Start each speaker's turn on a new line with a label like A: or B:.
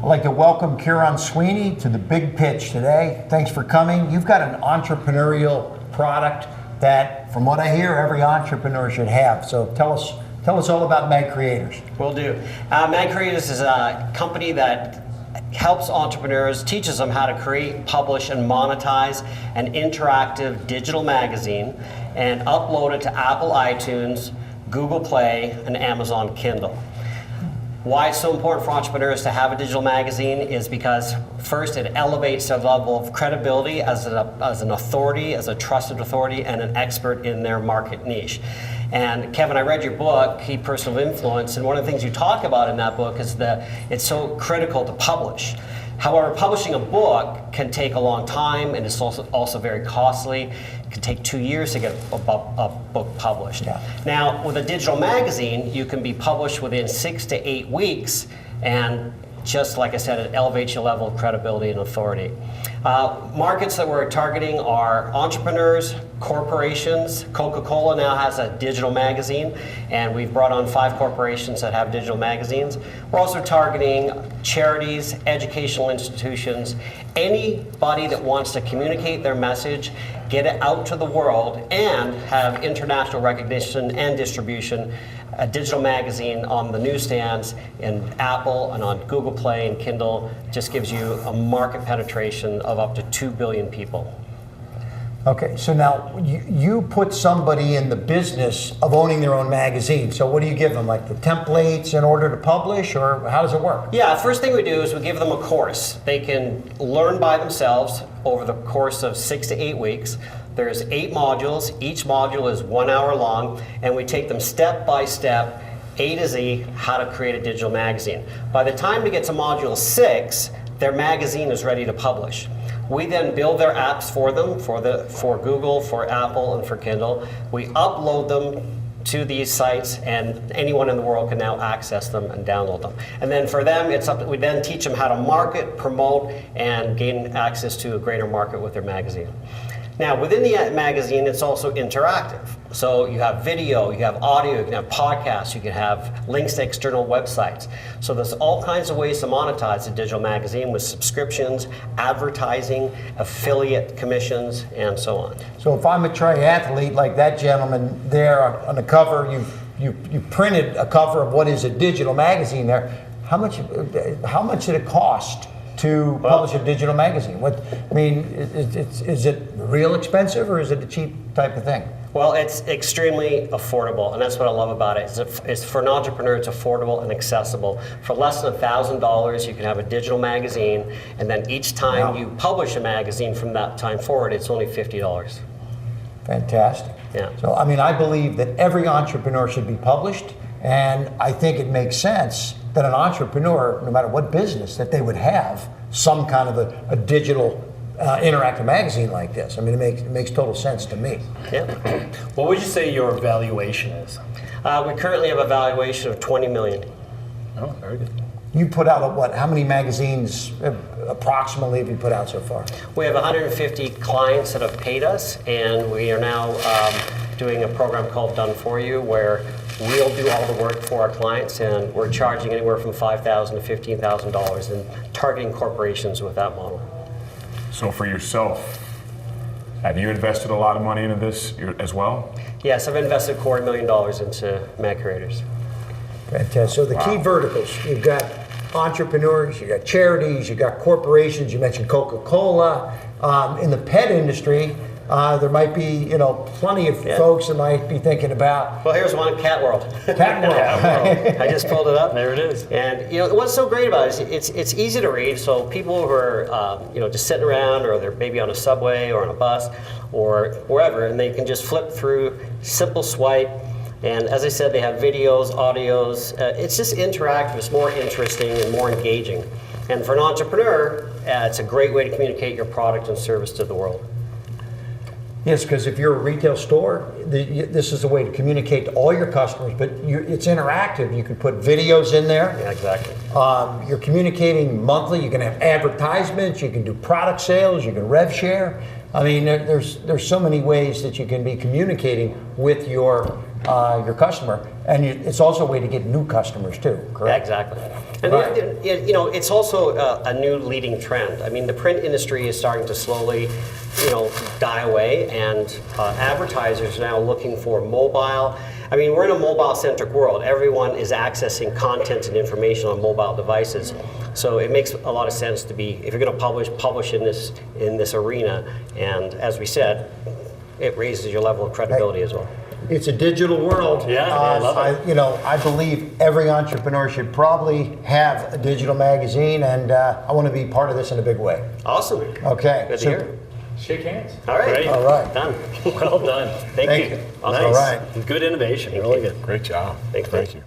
A: I'd like to welcome Kieran Sweeney to the Big Pitch today. Thanks for coming. You've got an entrepreneurial product that, from what I hear, every entrepreneur should have. So tell us all about MagCreators.
B: Will do. MagCreators is a company that helps entrepreneurs, teaches them how to create, publish, and monetize an interactive digital magazine and upload it to Apple iTunes, Google Play, and Amazon Kindle. Why it's so important for entrepreneurs to have a digital magazine is because, first, it elevates their level of credibility as an authority, as a trusted authority, and an expert in their market niche. And Kevin, I read your book, Key Person of Influence, and one of the things you talk about in that book is that it's so critical to publish. However, publishing a book can take a long time, and it's also very costly. It can take 2 years to get a book published. Yeah. Now, with a digital magazine, you can be published within 6 to 8 weeks, and just like I said, it elevates your level of credibility and authority. Markets that we're targeting are entrepreneurs, corporations. Coca-Cola now has a digital magazine, and we've brought on 5 corporations that have digital magazines. We're also targeting charities, educational institutions, anybody that wants to communicate their message, get it out to the world, and have international recognition and distribution. A digital magazine on the newsstands in Apple and on Google Play and Kindle just gives you a market penetration of up to 2 billion people.
A: Okay, so now you put somebody in the business of owning their own magazine. So what do you give them, like the templates in order to publish, or how does it work?
B: Yeah, first thing we do is we give them a course. They can learn by themselves over the course of 6 to 8 weeks. There's 8 modules. Each module is 1 hour long, and we take them step by step, A to Z, how to create a digital magazine. By the time they get to module 6, their magazine is ready to publish. We then build their apps for them, for Google, for Apple, and for Kindle. We upload them to these sites, and anyone in the world can now access them and download them. And then for them, we then teach them how to market, promote, and gain access to a greater market with their magazine. Now, within the magazine, it's also interactive. So you have video, you have audio, you can have podcasts, you can have links to external websites. So there's all kinds of ways to monetize a digital magazine with subscriptions, advertising, affiliate commissions, and so on.
A: So if I'm a triathlete like that gentleman there on the cover, you printed a cover of what is a digital magazine there. How much did it cost to publish a digital magazine? Is it real expensive, or is it a cheap type of thing?
B: Well, it's extremely affordable, and that's what I love about it. It's for an entrepreneur, it's affordable and accessible. For less than $1,000, you can have a digital magazine, and then each time you publish a magazine from that time forward, it's only $50.
A: Fantastic.
B: Yeah.
A: So, I believe that every entrepreneur should be published, and I think it makes sense that an entrepreneur, no matter what business, that they would have some kind of a digital interactive magazine like this. It makes total sense to me.
B: Yeah.
C: What would you say your valuation is?
B: We currently have a valuation of $20 million.
C: Oh, very good.
A: You put out how many magazines approximately have you put out so far?
B: We have 150 clients that have paid us, and we are now doing a program called Done For You, where we'll do all the work for our clients, and we're charging anywhere from $5,000 to $15,000 and targeting corporations with that model.
D: So for yourself, have you invested a lot of money into this as well?
B: Yes, I've invested $250,000 into MagCreators.
A: Fantastic. So the key verticals, you've got entrepreneurs, you've got charities, you've got corporations, you mentioned Coca-Cola. In the pet industry, there might be, plenty of folks that might be thinking about.
B: Well, here's one, Cat World.
A: Cat World.
B: I just pulled it up.
C: There it is.
B: And what's so great about it is it's easy to read. So people who are just sitting around, or they're maybe on a subway or on a bus or wherever, and they can just flip through, simple swipe. And as I said, they have videos, audios. It's just interactive. It's more interesting and more engaging. And for an entrepreneur, it's a great way to communicate your product and service to the world.
A: Yes, because if you're a retail store, this is a way to communicate to all your customers, but it's interactive. You can put videos in there.
B: Yeah, exactly.
A: You're communicating monthly. You can have advertisements. You can do product sales. You can rev share. There's so many ways that you can be communicating with your your customer, and it's also a way to get new customers too.
B: Yeah,
A: Correct?
B: exactly. And
A: Right.
B: you know, it's also a new leading trend. I mean, the print industry is starting to slowly, you know, die away, and advertisers are now looking for mobile. I mean, we're in a mobile-centric world. Everyone is accessing content and information on mobile devices. So it makes a lot of sense to be, if you're going to publish in this arena. And as we said, it raises your level of credibility as well.
A: It's a digital world.
C: Yeah, I love it.
A: You know, I believe every entrepreneur should probably have a digital magazine, and I want to be part of this in a big way.
B: Awesome.
A: Okay.
B: Good to
A: so-
B: hear.
C: Shake hands.
B: All right.
C: Great.
A: All right.
B: Done.
C: Well done.
B: Thank you.
A: you.
B: Awesome.
A: All right.
C: Good innovation. Really good.
D: Great job.
B: Thanks,
D: Thank
B: Mike.
D: you.